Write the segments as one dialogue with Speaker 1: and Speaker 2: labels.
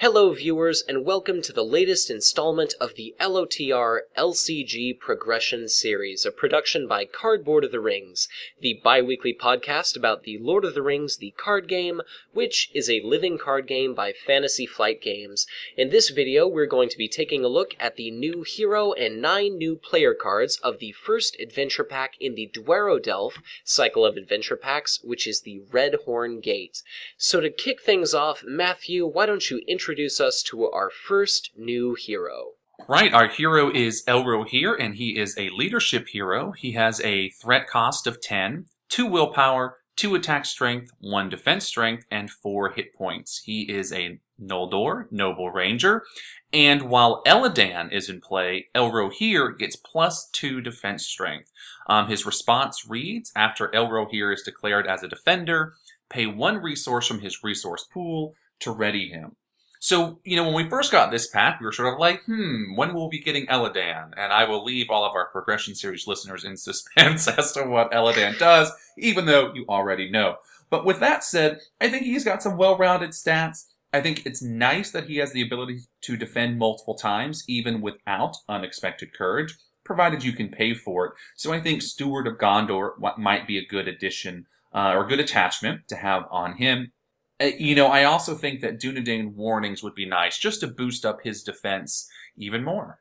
Speaker 1: Hello viewers, and welcome to the latest installment of the LOTR LCG Progression Series, a production by Cardboard of the Rings, the bi-weekly podcast about the Lord of the Rings, the card game, which is a living card game by Fantasy Flight Games. In this video, we're going to be taking a look at the new hero and 9 new player cards of the first adventure pack in the Dwaro-Delph cycle of adventure packs, which is the Redhorn Gate. So to kick things off, Matthew, why don't you introduce us to our first new hero?
Speaker 2: Right, our hero is Elrohir, and he is a leadership hero. He has a threat cost of 10, 2 willpower, 2 attack strength, 1 defense strength, and 4 hit points. He is a Noldor, Noble Ranger, and while Elladan is in play, Elrohir gets plus 2 defense strength. His response reads, after Elrohir is declared as a defender, pay 1 resource from his resource pool to ready him. So, when we first got this pack, we were sort of like, when will we be getting Elladan? And I will leave all of our Progression Series listeners in suspense as to what Elladan does, even though you already know. But with that said, I think he's got some well-rounded stats. I think it's nice that he has the ability to defend multiple times, even without unexpected courage, provided you can pay for it. So I think Steward of Gondor might be a good addition, or good attachment to have on him. I also think that Dunedain Warnings would be nice, just to boost up his defense even more.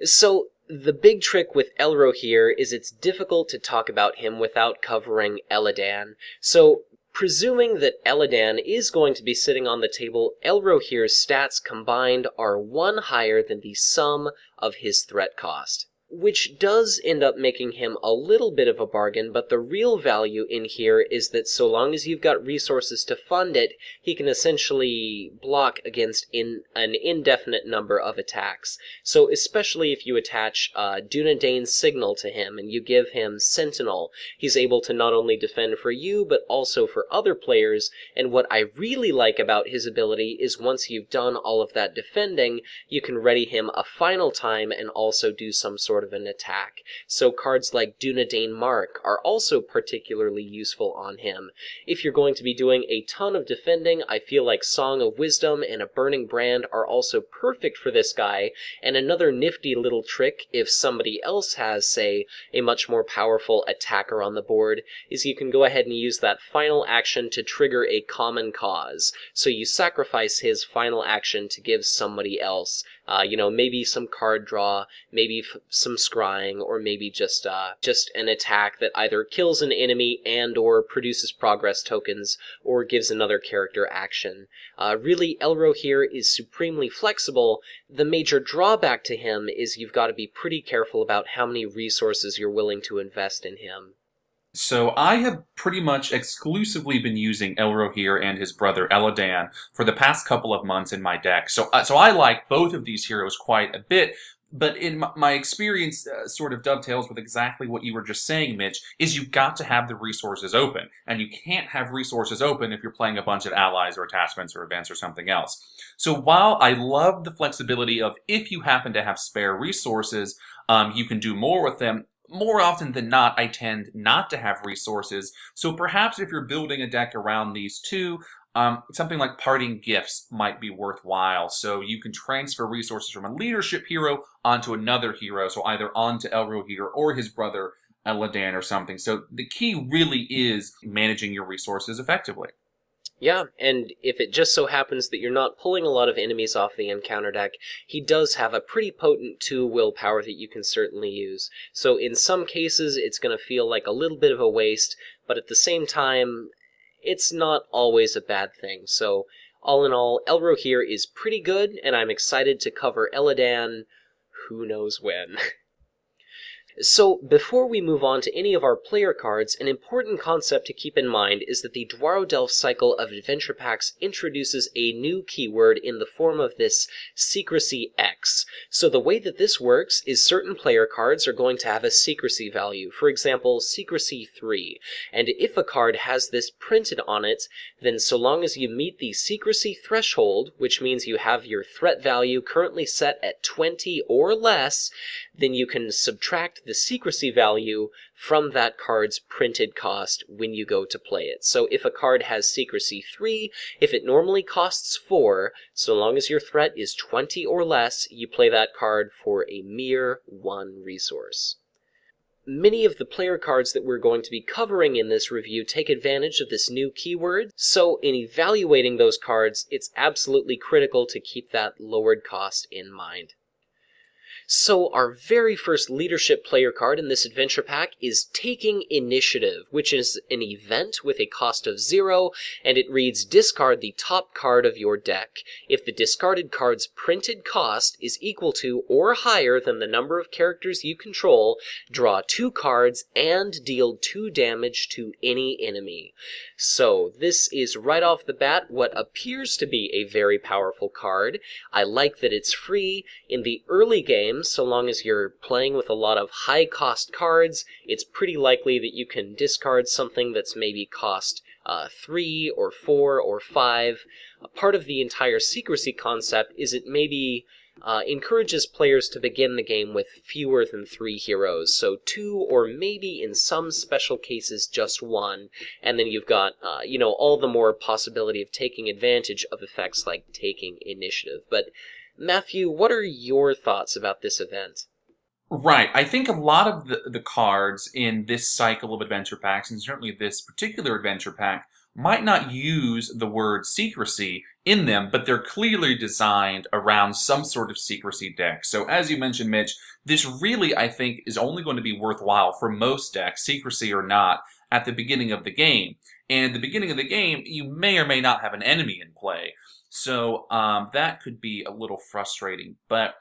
Speaker 1: So, the big trick with Elrohir is it's difficult to talk about him without covering Elladan. So, presuming that Elladan is going to be sitting on the table, Elrohir's stats combined are 1 higher than the sum of his threat cost, which does end up making him a little bit of a bargain, but the real value in here is that so long as you've got resources to fund it, he can essentially block against an indefinite number of attacks. So especially if you attach Dunedain's Signal to him and you give him Sentinel, he's able to not only defend for you, but also for other players, and what I really like about his ability is once you've done all of that defending, you can ready him a final time and also do some sort of an attack. So cards like Dunedain Mark are also particularly useful on him. If you're going to be doing a ton of defending, I feel like Song of Wisdom and a Burning Brand are also perfect for this guy, and another nifty little trick if somebody else has, say, a much more powerful attacker on the board, is you can go ahead and use that final action to trigger a common cause. So you sacrifice his final action to give somebody else, maybe some card draw, maybe some scrying, or maybe just an attack that either kills an enemy and or produces progress tokens or gives another character action. Really, Elrohir is supremely flexible. The major drawback to him is you've got to be pretty careful about how many resources you're willing to invest in him.
Speaker 2: So I have pretty much exclusively been using Elrohir and his brother Elladan for the past couple of months in my deck. So I like both of these heroes quite a bit. But in my experience sort of dovetails with exactly what you were just saying, Mitch, is you've got to have the resources open. And you can't have resources open if you're playing a bunch of allies or attachments or events or something else. So while I love the flexibility of if you happen to have spare resources, you can do more with them, more often than not, I tend not to have resources. So perhaps if you're building a deck around these two, something like Parting Gifts might be worthwhile. So you can transfer resources from a leadership hero onto another hero, so either onto Elrohir or his brother Elladan or something. So the key really is managing your resources effectively.
Speaker 1: Yeah, and if it just so happens that you're not pulling a lot of enemies off the encounter deck, he does have a pretty potent 2 willpower that you can certainly use. So in some cases, it's going to feel like a little bit of a waste, but at the same time, it's not always a bad thing. So all in all, Elrohir is pretty good, and I'm excited to cover Elladan who knows when. So, before we move on to any of our player cards, an important concept to keep in mind is that the Dwaro-Delph cycle of adventure packs introduces a new keyword in the form of this Secrecy X. So the way that this works is certain player cards are going to have a secrecy value, for example, Secrecy 3, and if a card has this printed on it, then so long as you meet the secrecy threshold, which means you have your threat value currently set at 20 or less, then you can subtract the secrecy value from that card's printed cost when you go to play it. So if a card has secrecy 3, if it normally costs 4, so long as your threat is 20 or less, you play that card for a mere 1 resource. Many of the player cards that we're going to be covering in this review take advantage of this new keyword, so in evaluating those cards, it's absolutely critical to keep that lowered cost in mind. So our very first leadership player card in this adventure pack is Taking Initiative, which is an event with a cost of 0, and it reads, discard the top card of your deck. If the discarded card's printed cost is equal to or higher than the number of characters you control, draw 2 cards and deal 2 damage to any enemy. So this is right off the bat what appears to be a very powerful card. I like that it's free. In the early game, so long as you're playing with a lot of high-cost cards, it's pretty likely that you can discard something that's maybe cost 3 or 4 or 5. Part of the entire secrecy concept is it maybe encourages players to begin the game with fewer than 3 heroes, so 2 or maybe in some special cases just 1, and then you've got, all the more possibility of taking advantage of effects like Taking Initiative. But Matthew, what are your thoughts about this event?
Speaker 2: Right. I think a lot of the cards in this cycle of adventure packs, and certainly this particular adventure pack, might not use the word secrecy in them, but they're clearly designed around some sort of secrecy deck. So as you mentioned, Mitch, this really, I think, is only going to be worthwhile for most decks, secrecy or not, at the beginning of the game. And at the beginning of the game, you may or may not have an enemy in play. So that could be a little frustrating. But,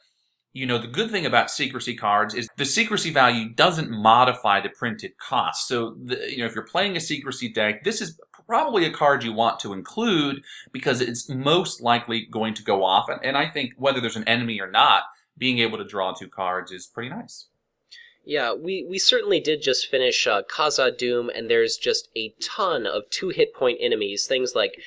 Speaker 2: the good thing about secrecy cards is the secrecy value doesn't modify the printed cost. So, if you're playing a secrecy deck, this is probably a card you want to include because it's most likely going to go off. And I think whether there's an enemy or not, being able to draw 2 cards is pretty nice.
Speaker 1: Yeah, we certainly did just finish Khazad-dûm, and there's just a ton of 2-hit-point enemies, things like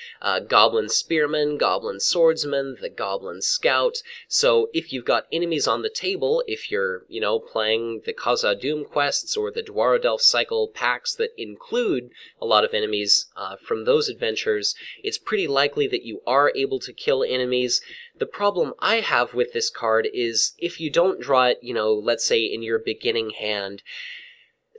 Speaker 1: Goblin Spearman, Goblin Swordsman, the Goblin Scout. So if you've got enemies on the table, if you're, playing the Khazad-dûm quests or the Dwaradelf cycle packs that include a lot of enemies from those adventures, it's pretty likely that you are able to kill enemies. The problem I have with this card is if you don't draw it, let's say in your beginning hand,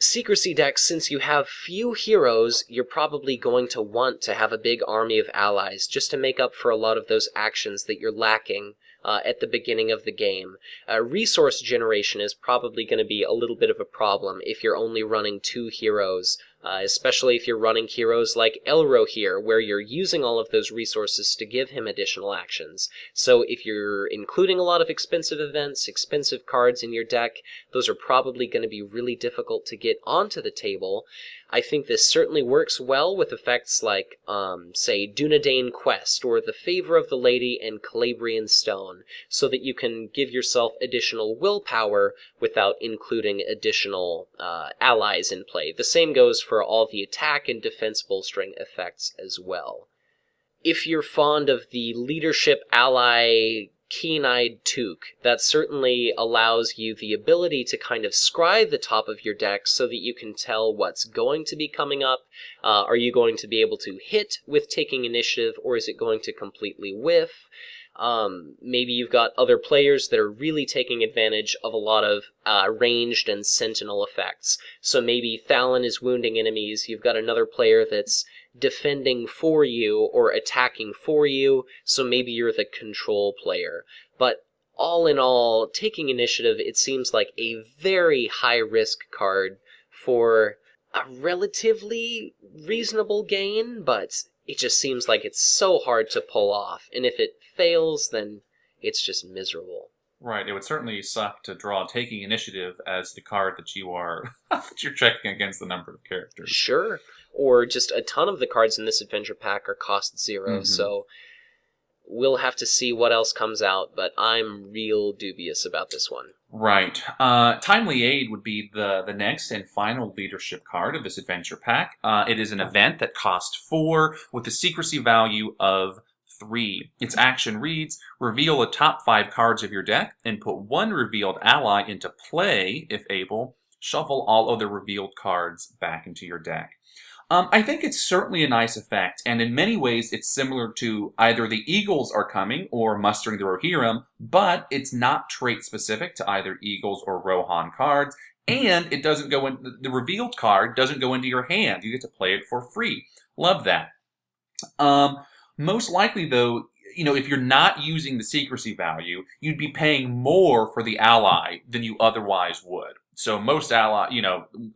Speaker 1: secrecy decks, since you have few heroes, you're probably going to want to have a big army of allies just to make up for a lot of those actions that you're lacking at the beginning of the game. Resource generation is probably going to be a little bit of a problem if you're only running 2 heroes, especially if you're running heroes like Elrohir, where you're using all of those resources to give him additional actions. So if you're including a lot of expensive events, expensive cards in your deck, those are probably going to be really difficult to get onto the table. I think this certainly works well with effects like, say, Dunedain Quest, or the Favor of the Lady and Calabrian Stone, so that you can give yourself additional willpower without including additional allies in play. The same goes for all the attack and defense bolstering effects as well. If you're fond of the leadership ally Keen-Eyed Took, that certainly allows you the ability to kind of scry the top of your deck so that you can tell what's going to be coming up. Are you going to be able to hit with Taking Initiative, or is it going to completely whiff? Maybe you've got other players that are really taking advantage of a lot of ranged and sentinel effects. So maybe Thalon is wounding enemies, you've got another player that's defending for you or attacking for you, so maybe you're the control player. But all in all, Taking Initiative, it seems like a very high-risk card for a relatively reasonable gain, but it just seems like it's so hard to pull off, and if it fails, then it's just miserable.
Speaker 2: Right, it would certainly suck to draw Taking Initiative as the card that you're checking against the number of characters.
Speaker 1: Sure, or just a ton of the cards in this adventure pack are cost 0, so we'll have to see what else comes out, but I'm real dubious about this one.
Speaker 2: Right. Timely Aid would be the next and final leadership card of this adventure pack. It is an event that costs 4 with a secrecy value of 3. Its action reads, reveal the top 5 cards of your deck and put 1 revealed ally into play, if able, shuffle all other revealed cards back into your deck. I think it's certainly a nice effect, and in many ways it's similar to either the Eagles Are Coming or Mustering the Rohirrim, but it's not trait specific to either Eagles or Rohan cards, and it doesn't go in, the revealed card doesn't go into your hand. You get to play it for free. Love that. Most likely, though, if you're not using the secrecy value, you'd be paying more for the ally than you otherwise would. So most ally,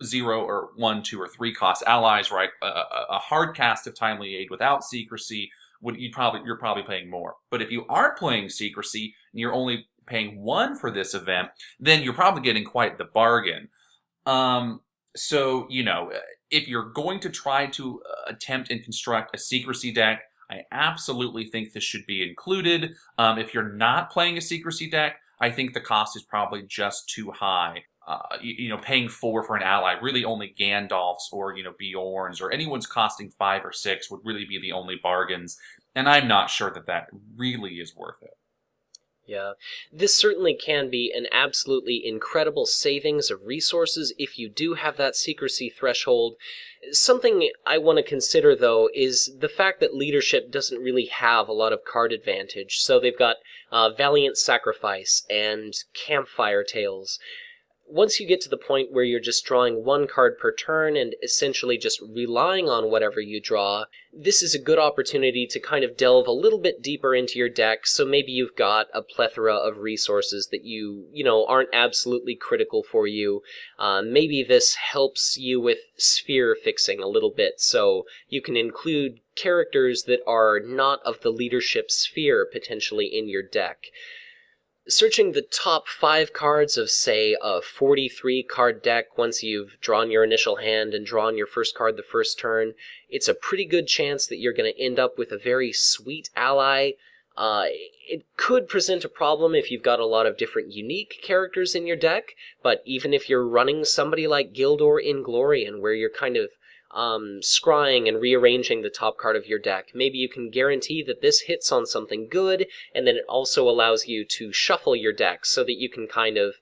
Speaker 2: 0 or 1, 2, or 3 cost allies, right? A hard cast of Timely Aid without secrecy, you're probably paying more. But if you are playing secrecy and you're only paying 1 for this event, then you're probably getting quite the bargain. So, if you're going to try to attempt and construct a secrecy deck, I absolutely think this should be included. If you're not playing a secrecy deck, I think the cost is probably just too high. Paying 4 for an ally, really only Gandalf's or, Bjorn's or anyone's costing 5 or 6 would really be the only bargains. And I'm not sure that really is worth it.
Speaker 1: Yeah, this certainly can be an absolutely incredible savings of resources if you do have that secrecy threshold. Something I want to consider, though, is the fact that leadership doesn't really have a lot of card advantage. So they've got Valiant Sacrifice and Campfire Tales. Once you get to the point where you're just drawing 1 card per turn and essentially just relying on whatever you draw, this is a good opportunity to kind of delve a little bit deeper into your deck, so maybe you've got a plethora of resources that aren't absolutely critical for you. Maybe this helps you with sphere fixing a little bit, so you can include characters that are not of the leadership sphere potentially in your deck. Searching the top 5 cards of, say, a 43-card deck once you've drawn your initial hand and drawn your first card the first turn, it's a pretty good chance that you're going to end up with a very sweet ally. It could present a problem if you've got a lot of different unique characters in your deck, but even if you're running somebody like Gildor Inglorian, where you're kind of scrying and rearranging the top card of your deck, maybe you can guarantee that this hits on something good, and then it also allows you to shuffle your deck so that you can kind of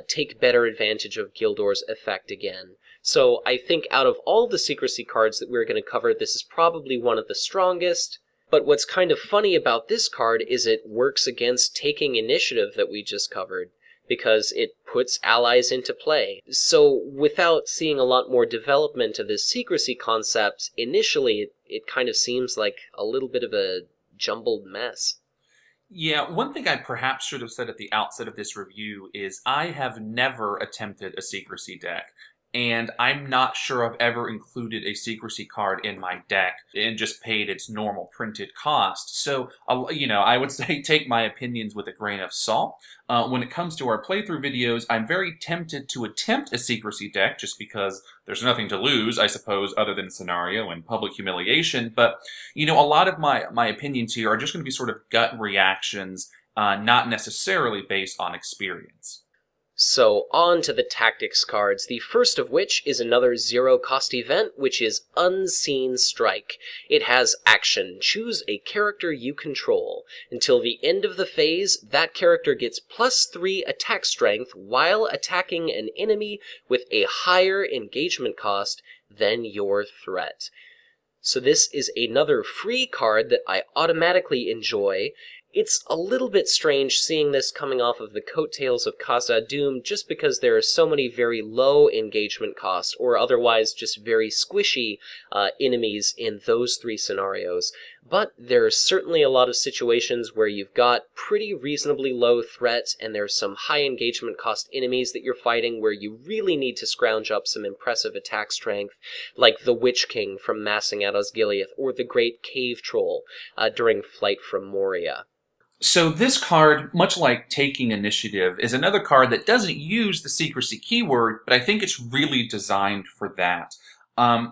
Speaker 1: take better advantage of Gildor's effect again. So I think out of all the secrecy cards that we're going to cover, this is probably one of the strongest. But what's kind of funny about this card is it works against taking initiative that we just covered, because it puts allies into play. So without seeing a lot more development of this secrecy concept, initially it kind of seems like a little bit of a jumbled mess.
Speaker 2: Yeah, one thing I perhaps should have said at the outset of this review is I have never attempted a secrecy deck. And I'm not sure I've ever included a secrecy card in my deck and just paid its normal printed cost. So, I would say take my opinions with a grain of salt. When it comes to our playthrough videos, I'm very tempted to attempt a secrecy deck just because there's nothing to lose, I suppose, other than scenario and public humiliation. But, a lot of my opinions here are just going to be sort of gut reactions, not necessarily based on experience.
Speaker 1: So, on to the tactics cards, the first of which is another 0-cost event, which is Unseen Strike. It has action. Choose a character you control. Until the end of the phase, that character gets +3 attack strength while attacking an enemy with a higher engagement cost than your threat. So this is another free card that I automatically enjoy. It's a little bit strange seeing this coming off of the coattails of Khazad-dûm just because there are so many very low engagement costs or otherwise just very squishy enemies in those 3 scenarios. But there are certainly a lot of situations where you've got pretty reasonably low threat and there's some high engagement cost enemies that you're fighting where you really need to scrounge up some impressive attack strength, like the Witch-King from Massing at Osgiliath or the Great Cave Troll during Flight from Moria.
Speaker 2: So this card, much like Taking Initiative, is another card that doesn't use the Secrecy Keyword, but I think it's really designed for that.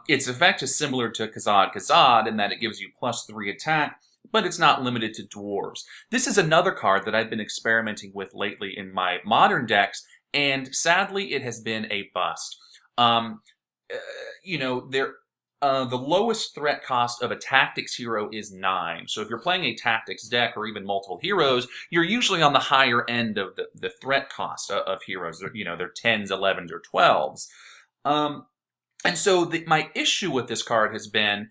Speaker 2: Its effect is similar to Khazad in that it gives you +3 attack, but it's not limited to dwarves. This is another card that I've been experimenting with lately in my modern decks, and sadly it has been a bust. The lowest threat cost of a tactics hero is 9. So if you're playing a tactics deck or even multiple heroes, you're usually on the higher end of the threat cost of heroes. You know, they're 10s, 11s, or 12s. And so my issue with this card has been,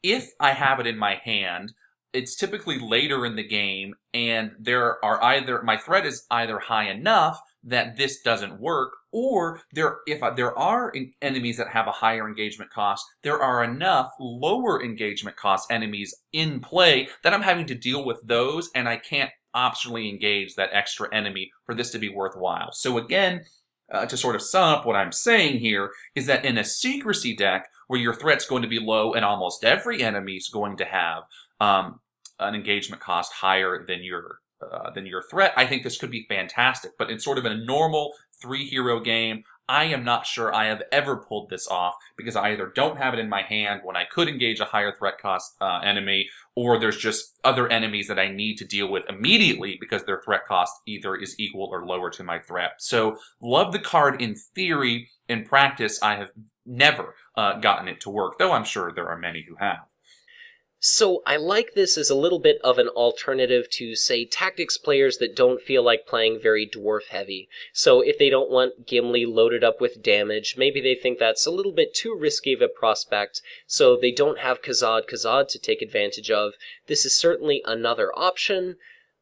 Speaker 2: if I have it in my hand, it's typically later in the game, and my threat is either high enough that this doesn't work, or if there are enemies that have a higher engagement cost, there are enough lower engagement cost enemies in play that I'm having to deal with those, and I can't optionally engage that extra enemy for this to be worthwhile. So again, to sort of sum up what I'm saying here, is that in a secrecy deck where your threat's going to be low and almost every enemy is going to have an engagement cost higher than your threat, I think this could be fantastic. But in sort of a normal 3-hero game, I am not sure I have ever pulled this off, because I either don't have it in my hand when I could engage a higher threat cost enemy, or there's just other enemies that I need to deal with immediately because their threat cost either is equal or lower to my threat. So, love the card in theory. In practice, I have never gotten it to work, though I'm sure there are many who have.
Speaker 1: So I like this as a little bit of an alternative to, say, tactics players that don't feel like playing very dwarf heavy. So if they don't want Gimli loaded up with damage, maybe they think that's a little bit too risky of a prospect, so they don't have Khazad to take advantage of. This is certainly another option,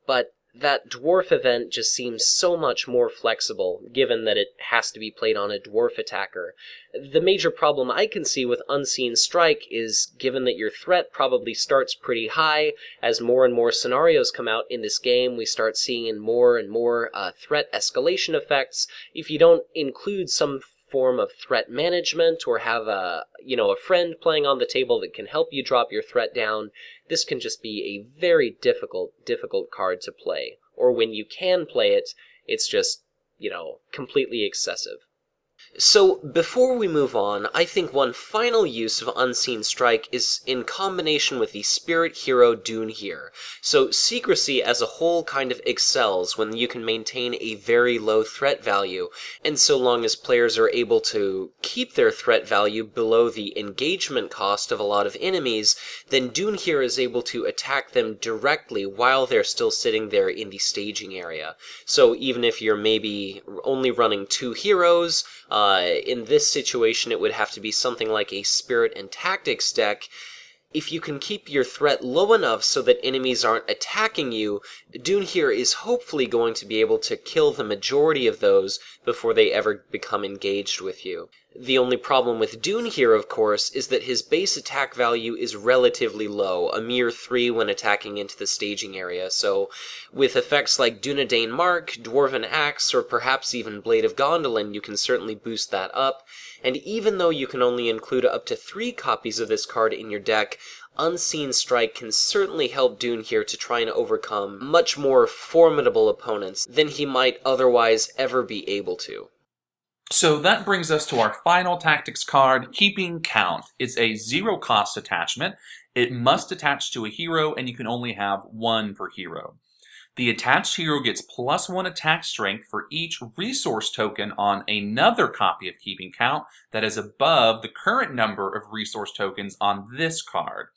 Speaker 1: but that dwarf event just seems so much more flexible, given that it has to be played on a dwarf attacker. The major problem I can see with Unseen Strike is, given that your threat probably starts pretty high, as more and more scenarios come out in this game, we start seeing more and more threat escalation effects. If you don't include some form of threat management or have a friend playing on the table that can help you drop your threat down, this can just be a very difficult card to play. Or when you can play it, it's just, completely excessive. So, before we move on, I think one final use of Unseen Strike is in combination with the spirit hero Dunhir. So, Secrecy as a whole kind of excels when you can maintain a very low threat value, and so long as players are able to keep their threat value below the engagement cost of a lot of enemies, then Dunhir is able to attack them directly while they're still sitting there in the staging area. So, even if you're maybe only running 2 heroes, in this situation, it would have to be something like a Spirit and Tactics deck. If you can keep your threat low enough so that enemies aren't attacking you, Dunhir is hopefully going to be able to kill the majority of those before they ever become engaged with you. The only problem with Dunhir, of course, is that his base attack value is relatively low, a mere 3 when attacking into the staging area, so with effects like Dunedain Mark, Dwarven Axe, or perhaps even Blade of Gondolin, you can certainly boost that up, and even though you can only include up to 3 copies of this card in your deck, Unseen Strike can certainly help Dunhir to try and overcome much more formidable opponents than he might otherwise ever be able to.
Speaker 2: So that brings us to our final tactics card, Keeping Count. It's a 0-cost attachment. It must attach to a hero, and you can only have 1 per hero. The attached hero gets +1 attack strength for each resource token on another copy of Keeping Count that is above the current number of resource tokens on this card.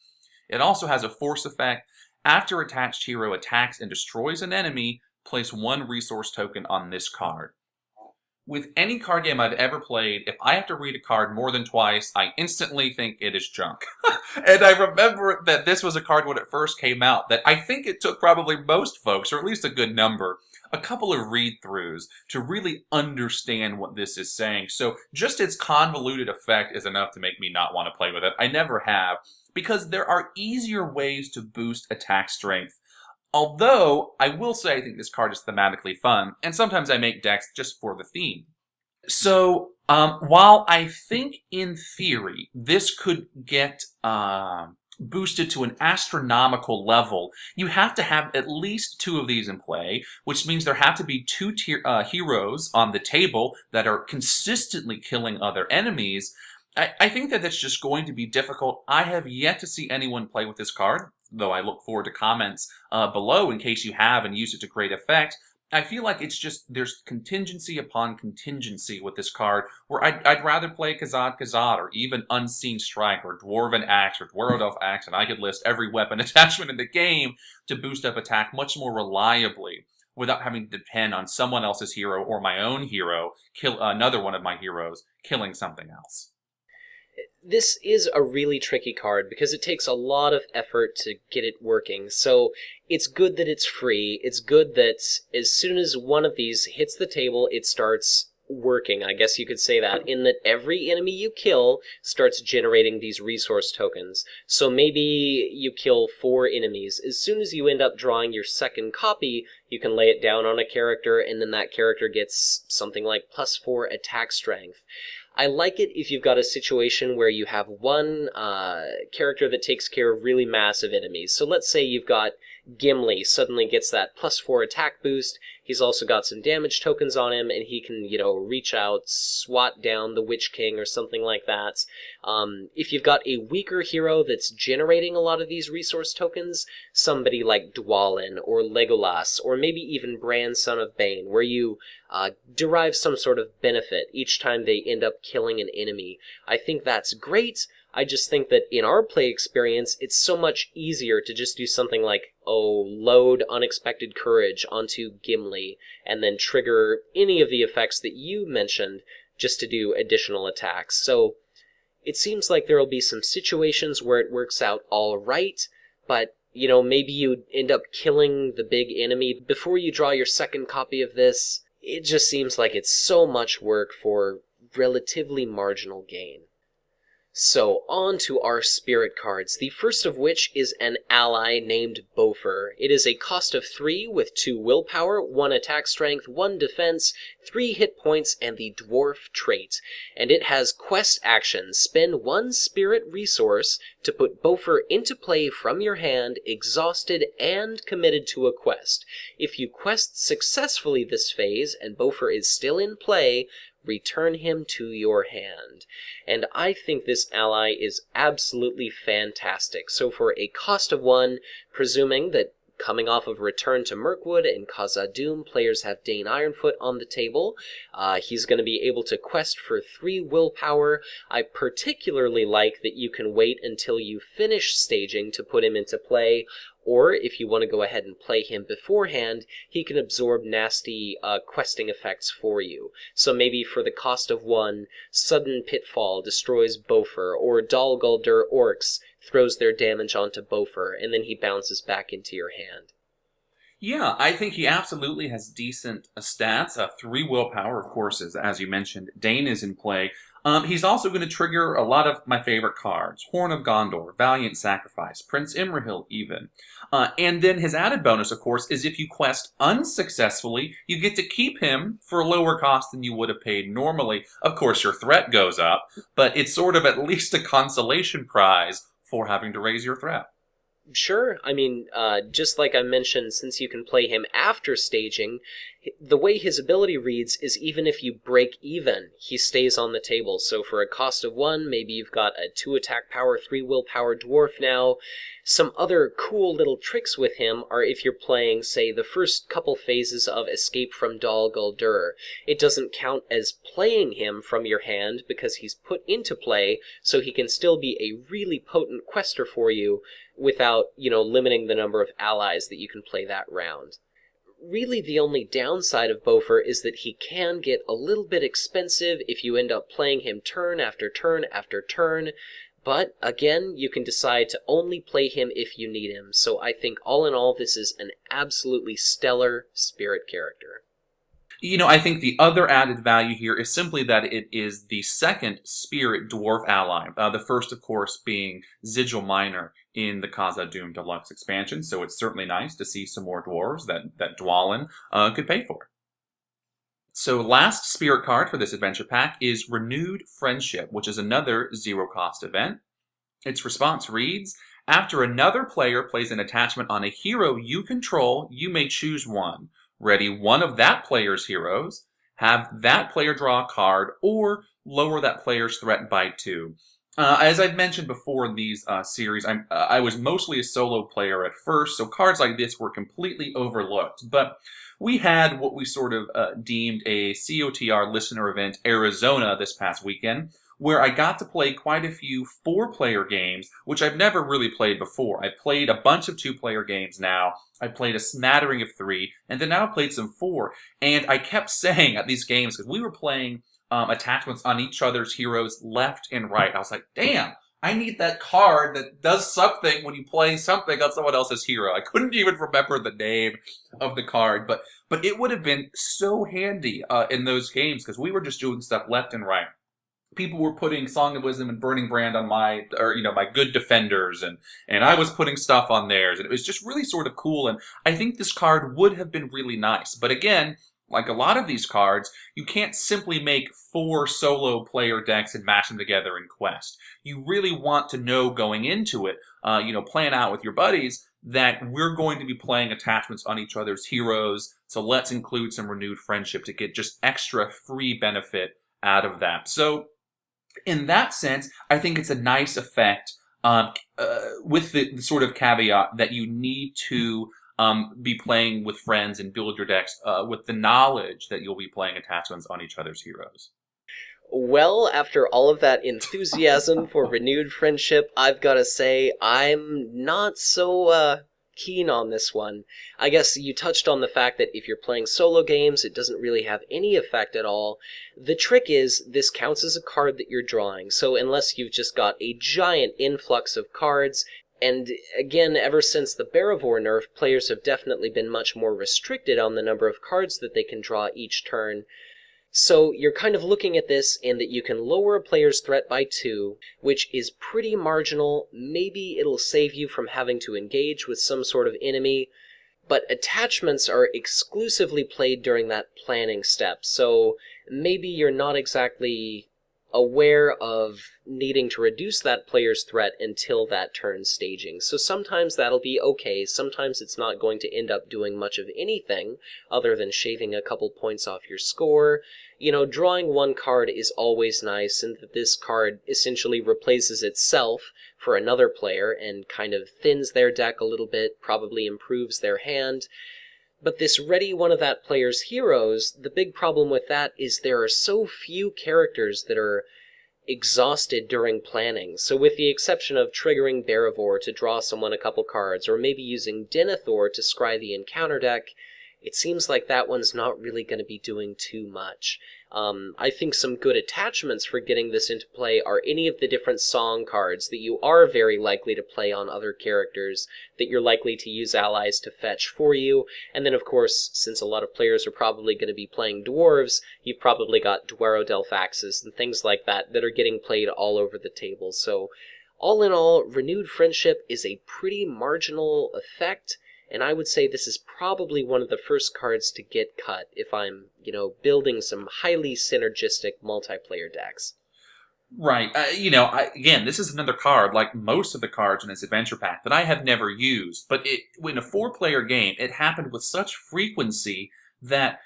Speaker 2: It also has a force effect. After attached hero attacks and destroys an enemy, place 1 resource token on this card. With any card game I've ever played, if I have to read a card more than twice, I instantly think it is junk. And I remember that this was a card when it first came out that I think it took probably most folks, or at least a good number, a couple of read-throughs to really understand what this is saying. So just its convoluted effect is enough to make me not want to play with it. I never have, because there are easier ways to boost attack strength. Although, I will say I think this card is thematically fun, and sometimes I make decks just for the theme. So, while I think in theory this could get boosted to an astronomical level, you have to have at least 2 of these in play, which means there have to be 2 heroes on the table that are consistently killing other enemies. I think that that's just going to be difficult. I have yet to see anyone play with this card, though I look forward to comments below in case you have and use it to great effect. I feel like it's just there's contingency upon contingency with this card, where I'd rather play Khazad-dûm or even Unseen Strike or Dwarven Axe or Dwarven Axe, and I could list every weapon attachment in the game to boost up attack much more reliably without having to depend on someone else's hero or my own hero kill another one of my heroes killing something else.
Speaker 1: This is a really tricky card because it takes a lot of effort to get it working, so it's good that it's free. It's good that as soon as one of these hits the table, it starts working, I guess you could say that, in that every enemy you kill starts generating these resource tokens. So maybe you kill 4 enemies. As soon as you end up drawing your second copy, you can lay it down on a character, and then that character gets something like +4 attack strength. I like it if you've got a situation where you have one character that takes care of really massive enemies. So let's say you've got Gimli suddenly gets that +4 attack boost. He's also got some damage tokens on him, and he can, reach out, swat down the Witch-King or something like that. If you've got a weaker hero that's generating a lot of these resource tokens, somebody like Dwalin or Legolas, or maybe even Bran, Son of Bane, where you derive some sort of benefit each time they end up killing an enemy, I think that's great. I just think that in our play experience, it's so much easier to just do something like, load Unexpected Courage onto Gimli, and then trigger any of the effects that you mentioned just to do additional attacks. So it seems like there will be some situations where it works out all right, but maybe you end up killing the big enemy before you draw your second copy of this. It just seems like it's so much work for relatively marginal gain. So, on to our spirit cards, the first of which is an ally named Bofur. It is a cost of 3 with 2 willpower, 1 attack strength, 1 defense, 3 hit points, and the dwarf trait. And it has quest actions. Spend 1 spirit resource to put Bofur into play from your hand, exhausted and committed to a quest. If you quest successfully this phase, and Bofur is still in play, return him to your hand. And I think this ally is absolutely fantastic. So for a cost of 1, presuming that coming off of Return to Mirkwood and Khazad-dûm, players have Dane Ironfoot on the table. He's going to be able to quest for 3 willpower. I particularly like that you can wait until you finish staging to put him into play, or if you want to go ahead and play him beforehand, he can absorb nasty questing effects for you. So maybe for the cost of 1, Sudden Pitfall destroys Bofur, or Dol Guldur Orcs throws their damage onto Bofur, and then he bounces back into your hand.
Speaker 2: Yeah, I think he absolutely has decent stats. 3 willpower, of course, as you mentioned. Dane is in play. He's also going to trigger a lot of my favorite cards. Horn of Gondor, Valiant Sacrifice, Prince Imrahil even. And then his added bonus, of course, is if you quest unsuccessfully, you get to keep him for a lower cost than you would have paid normally. Of course, your threat goes up, but it's sort of at least a consolation prize for having to raise your threat.
Speaker 1: Sure, I mean, just like I mentioned, since you can play him after staging, the way his ability reads is even if you break even, he stays on the table. So for a cost of 1, maybe you've got a 2 attack power, 3 willpower dwarf now. Some other cool little tricks with him are if you're playing, say, the first couple phases of Escape from Dol Guldur. It doesn't count as playing him from your hand because he's put into play, so he can still be a really potent quester for you without, limiting the number of allies that you can play that round. Really, the only downside of Bofur is that he can get a little bit expensive if you end up playing him turn after turn after turn, but again, you can decide to only play him if you need him, so I think all in all this is an absolutely stellar spirit character.
Speaker 2: I think the other added value here is simply that it is the second spirit dwarf ally. The first, of course, being Sigil Minor in the Khazad-dûm Deluxe Expansion, so it's certainly nice to see some more dwarves that Dwalin could pay for. So last spirit card for this adventure pack is Renewed Friendship, which is another zero-cost event. Its response reads, after another player plays an attachment on a hero you control, you may choose one. Ready one of that player's heroes, have that player draw a card, or lower that player's threat by 2. As I've mentioned before in these series, I was mostly a solo player at first, so cards like this were completely overlooked. But we had what we sort of deemed a COTR listener event, Arizona, this past weekend, where I got to play quite a few 4-player games, which I've never really played before. I played a bunch of 2-player games now. I played a smattering of 3, and then now I've played some 4. And I kept saying at these games, because we were playing attachments on each other's heroes left and right. I was like, damn, I need that card that does something when you play something on someone else's hero. I couldn't even remember the name of the card, but it would have been so handy in those games because we were just doing stuff left and right. People were putting Song of Wisdom and Burning Brand on my, or my good defenders, and I was putting stuff on theirs, and it was just really sort of cool. And I think this card would have been really nice, but again, like a lot of these cards, you can't simply make 4 solo player decks and mash them together in Quest. You really want to know going into it, plan out with your buddies that we're going to be playing attachments on each other's heroes. So let's include some renewed friendship to get just extra free benefit out of that. So in that sense, I think it's a nice effect, with the sort of caveat that you need to be playing with friends and build your decks with the knowledge that you'll be playing attachments on each other's heroes.
Speaker 1: Well, after all of that enthusiasm for renewed friendship, I've got to say I'm not so keen on this one. I guess you touched on the fact that if you're playing solo games, it doesn't really have any effect at all. The trick is, this counts as a card that you're drawing, so unless you've just got a giant influx of cards, and again, ever since the Barivore nerf, players have definitely been much more restricted on the number of cards that they can draw each turn. So you're kind of looking at this in that you can lower a player's threat by 2, which is pretty marginal. Maybe it'll save you from having to engage with some sort of enemy, but attachments are exclusively played during that planning step, so maybe you're not exactly aware of needing to reduce that player's threat until that turn staging. So sometimes that'll be okay, sometimes it's not going to end up doing much of anything other than shaving a couple points off your score. Drawing one card is always nice, and that this card essentially replaces itself for another player and kind of thins their deck a little bit, probably improves their hand. But this ready one of that player's heroes, the big problem with that is there are so few characters that are exhausted during planning. So with the exception of triggering Barivore to draw someone a couple cards, or maybe using Denethor to scry the encounter deck, it seems like that one's not really going to be doing too much. I think some good attachments for getting this into play are any of the different song cards that you are very likely to play on other characters, that you're likely to use allies to fetch for you, and then of course, since a lot of players are probably going to be playing dwarves, you've probably got Duero-Delphaxes and things like that that are getting played all over the table. So all in all, Renewed Friendship is a pretty marginal effect, and I would say this is probably one of the first cards to get cut if I'm, building some highly synergistic multiplayer decks.
Speaker 2: Right. Again, this is another card, like most of the cards in this adventure pack, that I have never used. But in a 4-player game, it happened with such frequency that,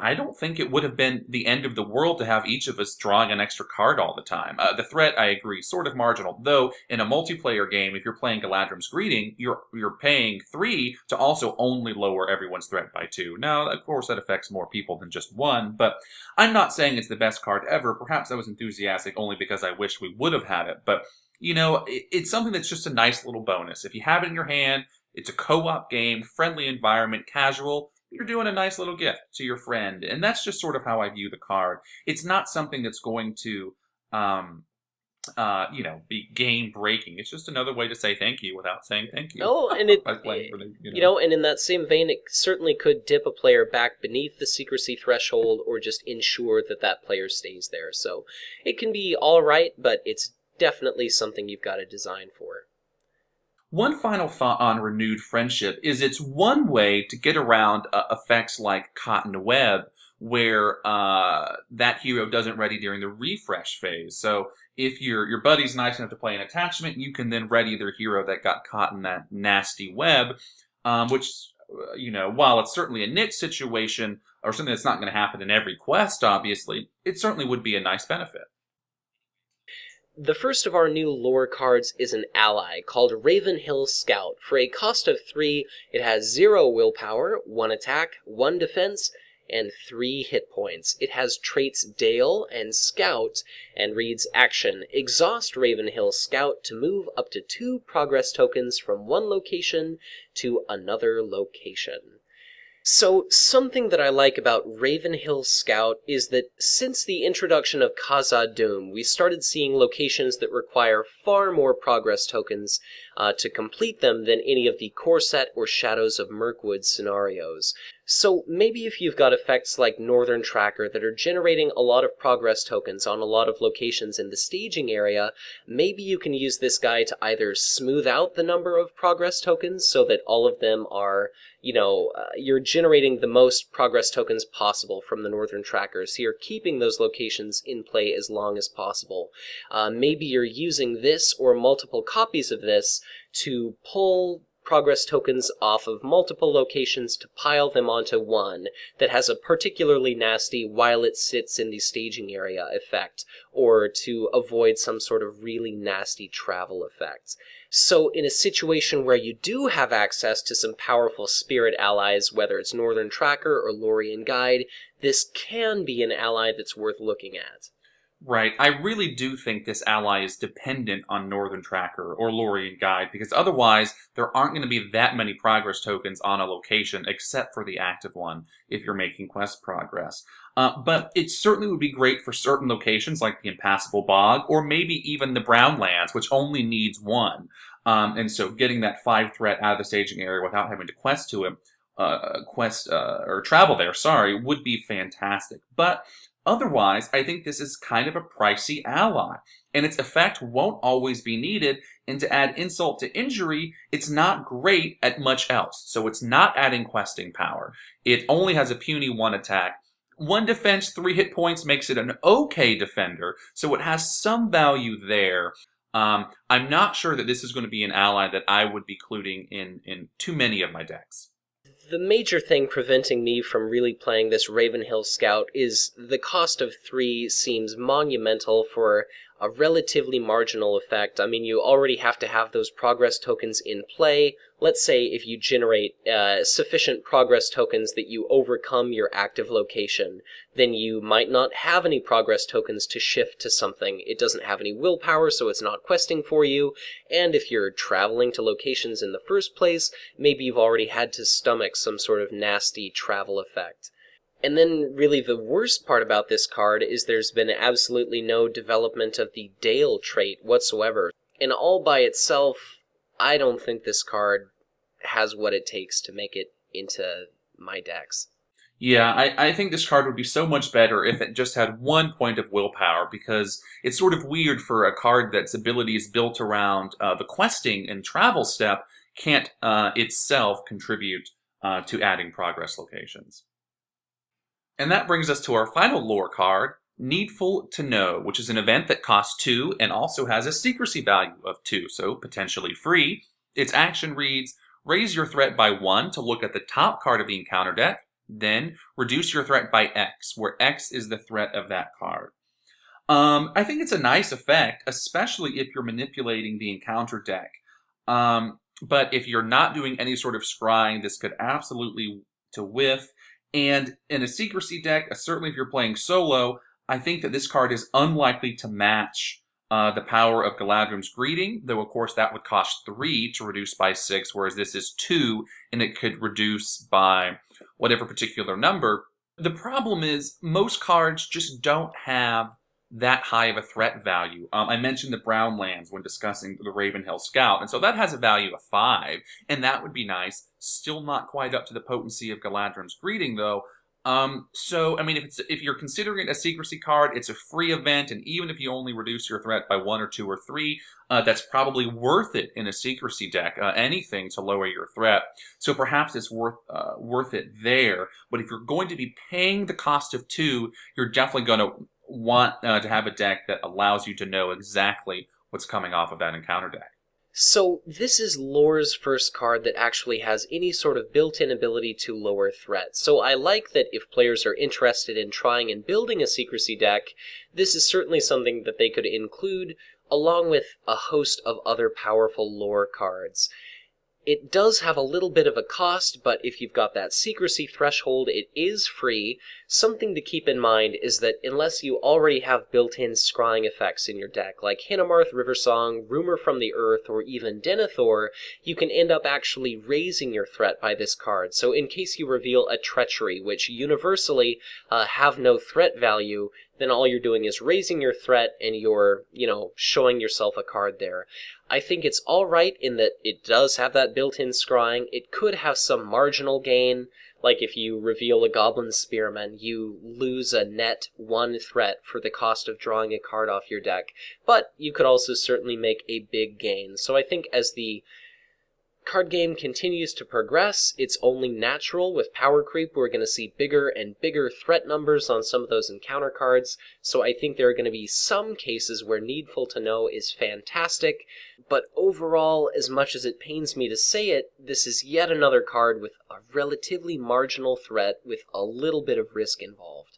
Speaker 2: I don't think it would have been the end of the world to have each of us drawing an extra card all the time. The threat, I agree, sort of marginal. Though, in a multiplayer game, if you're playing Galadrim's Greeting, you're paying 3 to also only lower everyone's threat by 2. Now, of course, that affects more people than just one, but I'm not saying it's the best card ever. Perhaps I was enthusiastic only because I wish we would have had it. But, it's something that's just a nice little bonus. If you have it in your hand, it's a co-op game, friendly environment, casual, you're doing a nice little gift to your friend. And that's just sort of how I view the card. It's not something that's going to, be game breaking. It's just another way to say thank you without saying thank you.
Speaker 1: Oh, and and in that same vein, it certainly could dip a player back beneath the secrecy threshold or just ensure that that player stays there. So it can be all right, but it's definitely something you've got to design for.
Speaker 2: One final thought on Renewed Friendship is it's one way to get around effects like Cotton Web, where that hero doesn't ready during the refresh phase. So if your buddy's nice enough to play an attachment, you can then ready their hero that got caught in that nasty web, which, while it's certainly a niche situation, or something that's not going to happen in every quest, obviously, it certainly would be a nice benefit.
Speaker 1: The first of our new lore cards is an ally called Ravenhill Scout. For a cost of 3, it has 0 willpower, 1 attack, 1 defense, and 3 hit points. It has traits Dale and Scout, and reads Action. Exhaust Ravenhill Scout to move up to 2 progress tokens from one location to another location. So, something that I like about Ravenhill Scout is that since the introduction of Khazad-dûm, we started seeing locations that require far more progress tokens to complete them than any of the Core Set or Shadows of Mirkwood scenarios. So maybe if you've got effects like Northern Tracker that are generating a lot of progress tokens on a lot of locations in the staging area, maybe you can use this guy to either smooth out the number of progress tokens so that all of them are, you're generating the most progress tokens possible from the Northern Trackers, so you're keeping those locations in play as long as possible. Maybe you're using this or multiple copies of this to pull progress tokens off of multiple locations to pile them onto one that has a particularly nasty while it sits in the staging area effect, or to avoid some sort of really nasty travel effect. So in a situation where you do have access to some powerful spirit allies, whether it's Northern Tracker or Lorien Guide, this can be an ally that's worth looking at.
Speaker 2: Right. I really do think this ally is dependent on Northern Tracker or Lorien Guide, because otherwise there aren't going to be that many progress tokens on a location except for the active one if you're making quest progress. But it certainly would be great for certain locations like the Impassable Bog or maybe even the Brownlands, which only needs 1. And so getting that 5 threat out of the staging area without having to quest to it, or travel there, would be fantastic. But otherwise, I think this is kind of a pricey ally, and its effect won't always be needed, and to add insult to injury, it's not great at much else. So it's not adding questing power. It only has a puny 1 attack. 1 defense, 3 hit points makes it an okay defender, so it has some value there. I'm not sure that this is going to be an ally that I would be including in too many of my decks.
Speaker 1: The major thing preventing me from really playing this Ravenhill Scout is the cost of 3 seems monumental for a relatively marginal effect. I mean, you already have to have those progress tokens in play. Let's say if you generate sufficient progress tokens that you overcome your active location, then you might not have any progress tokens to shift to something. It doesn't have any willpower, so it's not questing for you, and if you're traveling to locations in the first place, maybe you've already had to stomach some sort of nasty travel effect. And then, really, the worst part about this card is there's been absolutely no development of the Dale trait whatsoever. And all by itself, I don't think this card has what it takes to make it into my decks.
Speaker 2: Yeah, I think this card would be so much better if it just had 1 point of willpower, because it's sort of weird for a card that's ability is built around the questing and travel step can't itself contribute to adding progress locations. And that brings us to our final lore card, Needful to Know, which is an event that costs 2 and also has a secrecy value of 2, so potentially free. Its action reads, raise your threat by 1 to look at the top card of the encounter deck, then reduce your threat by X, where X is the threat of that card. I think it's a nice effect, especially if you're manipulating the encounter deck. But if you're not doing any sort of scrying, this could absolutely to whiff. And in a secrecy deck, certainly if you're playing solo, I think that this card is unlikely to match the power of Galadrim's Greeting, though of course that would cost 3 to reduce by 6, whereas this is 2, and it could reduce by whatever particular number. The problem is most cards just don't have that high of a threat value. I mentioned the Brownlands when discussing the Ravenhill Scout, and so that has a value of 5, and that would be nice. Still not quite up to the potency of Galadrim's Greeting, though. So, I mean, if you're considering it a secrecy card, it's a free event, and even if you only reduce your threat by 1 or 2 or 3, that's probably worth it in a secrecy deck, anything to lower your threat. So perhaps it's worth it there, but if you're going to be paying the cost of 2, you're definitely going to want to have a deck that allows you to know exactly what's coming off of that encounter deck.
Speaker 1: So this is Lore's first card that actually has any sort of built-in ability to lower threat. So I like that if players are interested in trying and building a secrecy deck, this is certainly something that they could include along with a host of other powerful lore cards. It does have a little bit of a cost, but if you've got that secrecy threshold, it is free. Something to keep in mind is that unless you already have built-in scrying effects in your deck, like Hinnamarth, Riversong, Rumor from the Earth, or even Denethor, you can end up actually raising your threat by this card. So in case you reveal a Treachery, which universally have no threat value, then all you're doing is raising your threat and you're, showing yourself a card there. I think it's alright in that it does have that built-in scrying. It could have some marginal gain, like if you reveal a Goblin Spearman, you lose a net 1 threat for the cost of drawing a card off your deck, but you could also certainly make a big gain. So I think as the card game continues to progress, it's only natural. With power creep, we're going to see bigger and bigger threat numbers on some of those encounter cards, so I think there are going to be some cases where Needful to Know is fantastic, but overall, as much as it pains me to say it, this is yet another card with a relatively marginal threat with a little bit of risk involved.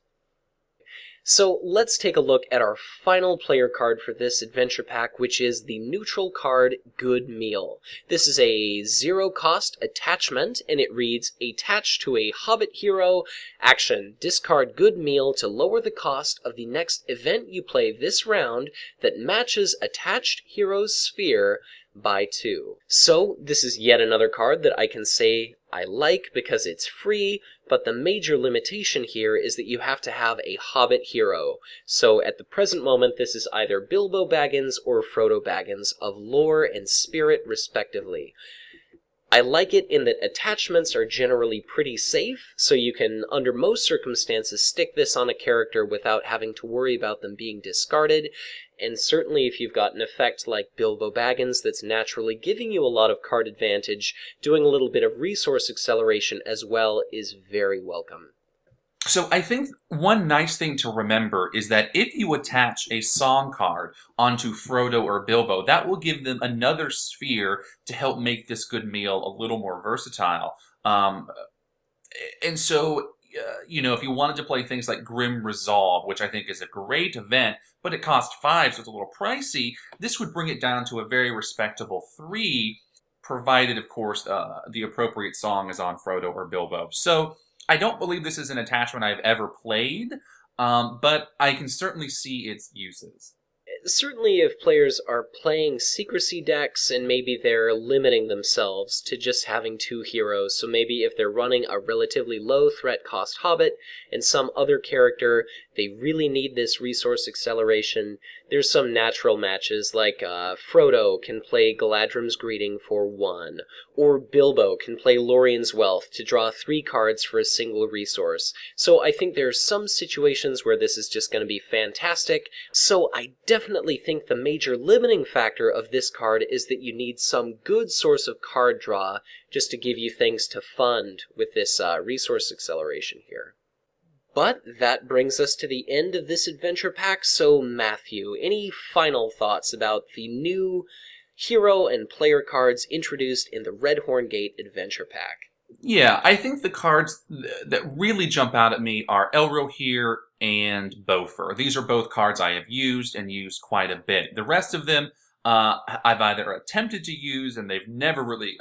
Speaker 1: So let's take a look at our final player card for this adventure pack, which is the neutral card Good Meal. This is a 0-cost attachment, and it reads, attached to a Hobbit hero, action, discard Good Meal to lower the cost of the next event you play this round that matches attached hero's sphere by 2. So this is yet another card that I can say I like because it's free, but the major limitation here is that you have to have a Hobbit hero. So at the present moment, this is either Bilbo Baggins or Frodo Baggins of lore and spirit respectively. I like it in that attachments are generally pretty safe, so you can, under most circumstances, stick this on a character without having to worry about them being discarded, and certainly if you've got an effect like Bilbo Baggins that's naturally giving you a lot of card advantage, doing a little bit of resource acceleration as well is very welcome.
Speaker 2: So I think one nice thing to remember is that if you attach a song card onto Frodo or Bilbo, that will give them another sphere to help make this Good Meal a little more versatile. And so, if you wanted to play things like Grim Resolve, which I think is a great event, but it costs 5, so it's a little pricey, this would bring it down to a very respectable 3, provided, of course, the appropriate song is on Frodo or Bilbo. So I don't believe this is an attachment I've ever played, but I can certainly see its uses.
Speaker 1: Certainly if players are playing secrecy decks and maybe they're limiting themselves to just having 2 heroes, so maybe if they're running a relatively low threat cost Hobbit and some other character, they really need this resource acceleration, there's some natural matches like Frodo can play Galadrim's Greeting for 1, or Bilbo can play Lorien's Wealth to draw 3 cards for a single resource. So I think there's some situations where this is just going to be fantastic, so I definitely think the major limiting factor of this card is that you need some good source of card draw just to give you things to fund with this resource acceleration here. But that brings us to the end of this adventure pack, so Matthew, any final thoughts about the new hero and player cards introduced in the Redhorn Gate adventure pack?
Speaker 2: Yeah, I think the cards that really jump out at me are Elrohir and Bofur. These are both cards I have used and used quite a bit. The rest of them I've either attempted to use and they've never really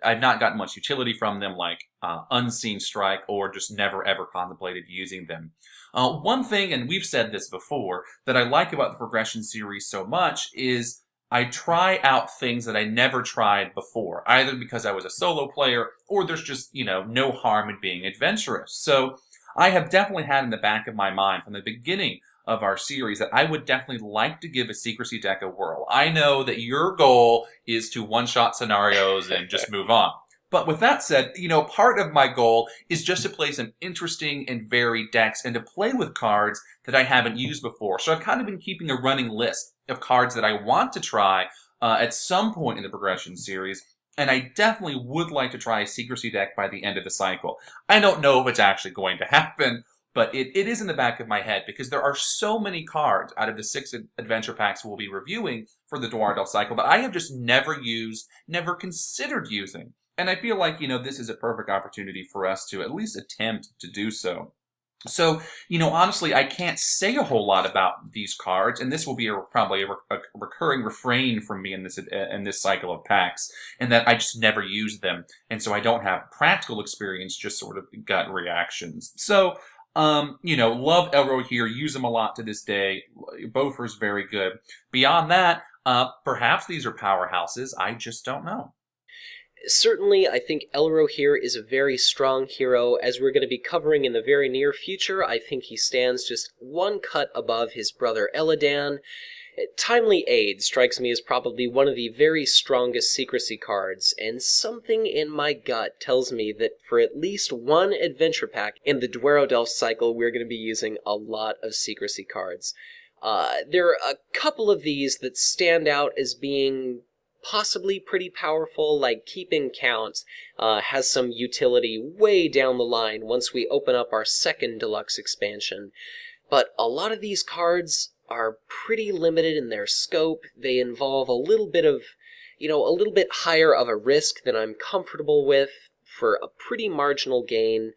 Speaker 2: I've not gotten much utility from them, like Unseen Strike, or just never ever contemplated using them. One thing, and we've said this before, that I like about the Progression series so much is I try out things that I never tried before, either because I was a solo player or there's just, no harm in being adventurous. So I have definitely had in the back of my mind from the beginning of our series that I would definitely like to give a secrecy deck a whirl. I know that your goal is to one-shot scenarios and just move on. But with that said, part of my goal is just to play some interesting and varied decks and to play with cards that I haven't used before. So I've kind of been keeping a running list of cards that I want to try at some point in the Progression series, and I definitely would like to try a secrecy deck by the end of the cycle. I don't know if it's actually going to happen, but it is in the back of my head because there are so many cards out of the 6 adventure packs we'll be reviewing for the Dwarndal cycle that I have just never used, never considered using. And I feel like, this is a perfect opportunity for us to at least attempt to do so. So, honestly, I can't say a whole lot about these cards, and this will be probably a recurring refrain from me in this cycle of packs, in that I just never use them, and so I don't have practical experience, just sort of gut reactions. So, love Elrohir, use him a lot to this day. Bofur's very good. Beyond that, perhaps these are powerhouses. I just don't know.
Speaker 1: Certainly, I think Elrohir is a very strong hero. As we're going to be covering in the very near future, I think he stands just one cut above his brother Eladan. Timely Aid strikes me as probably one of the very strongest secrecy cards, and something in my gut tells me that for at least one adventure pack in the Dwerodelf cycle, we're going to be using a lot of secrecy cards. There are a couple of these that stand out as being possibly pretty powerful, like Keeping Count has some utility way down the line once we open up our second deluxe expansion. But a lot of these cards are pretty limited in their scope. They involve a little bit of, a little bit higher of a risk than I'm comfortable with for a pretty marginal gain.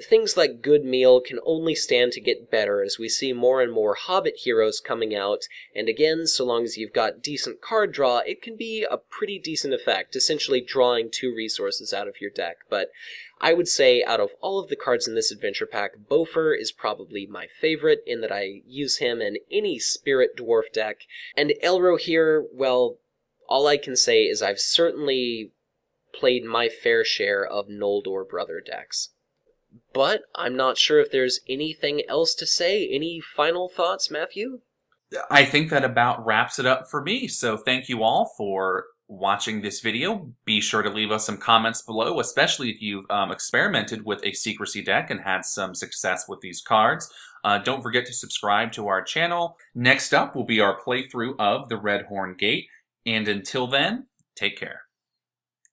Speaker 1: Things like Good Meal can only stand to get better as we see more and more Hobbit heroes coming out, and again, so long as you've got decent card draw, it can be a pretty decent effect, essentially drawing 2 resources out of your deck. But I would say out of all of the cards in this adventure pack, Bofur is probably my favorite, in that I use him in any Spirit Dwarf deck, and Elrohir, well, all I can say is I've certainly played my fair share of Noldor Brother decks. But I'm not sure if there's anything else to say. Any final thoughts, Matthew?
Speaker 2: I think that about wraps it up for me. So thank you all for watching this video. Be sure to leave us some comments below, especially if you've experimented with a secrecy deck and had some success with these cards. Don't forget to subscribe to our channel. Next up will be our playthrough of the Redhorn Gate. And until then, take care.